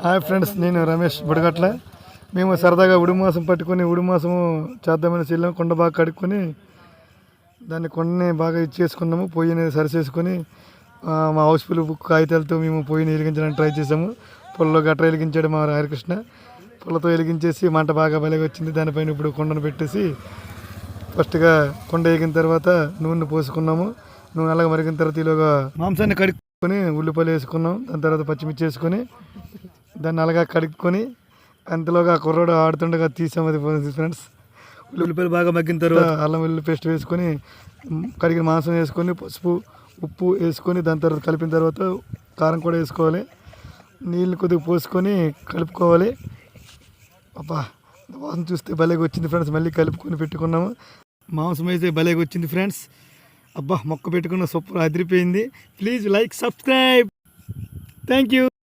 Hi friends, నేను రమేష్ బుడగట్ల. మేము సరదాగా ఉడుమాసం పట్టుకొని ఉడుమాసము చేద్దామని చెల్లాం. కొండ బాగా కడుక్కొని దాన్ని కొండని బాగా ఇచ్చేసుకున్నాము. పొయ్యిని సరిచేసుకొని మా హౌస్ఫుల్ బుక్ కాగితాలతో మేము పొయ్యిని వెలిగించడానికి ట్రై చేసాము. పొలలో గట్ర వెలిగించాడు మా హరికృష్ణ. పొలతో వెలిగించేసి మంట బాగా బలగా వచ్చింది. దానిపైన ఇప్పుడు కొండను పెట్టేసి ఫస్ట్గా కొండ ఎగిన తర్వాత నూనె పోసుకున్నాము. నూనె అలాగ మరిగిన తర్వాత ఈలోగా మాంసాన్ని కడుక్కొని ఉల్లిపాయలు వేసుకున్నాం. దాని తర్వాత పచ్చిమిర్చి వేసుకొని దాన్ని అలాగా కడుక్కొని అంతలోగా కుర్రోడు ఆడుతుండగా తీసాము. అది ఫ్రెండ్స్, ఉల్లిపాయలు బాగా మగ్గిన తర్వాత అల్లం వెల్లుల్లి పేస్ట్ వేసుకొని కడిగిన మాంసం వేసుకొని పసుపు ఉప్పు వేసుకొని దాని తర్వాత కలిపిన తర్వాత కారం కూడా వేసుకోవాలి. నీళ్ళు కొద్దిగా పోసుకొని కలుపుకోవాలి. అబ్బా, వాసన చూస్తే భలేగా వచ్చింది ఫ్రెండ్స్. మళ్ళీ కలుపుకొని పెట్టుకున్నాము. మాంసం అయితే భలేగా వచ్చింది ఫ్రెండ్స్. అబ్బా, మొక్క పెట్టుకున్న సూపర్ అదిరిపోయింది. Please like, subscribe. Thank you.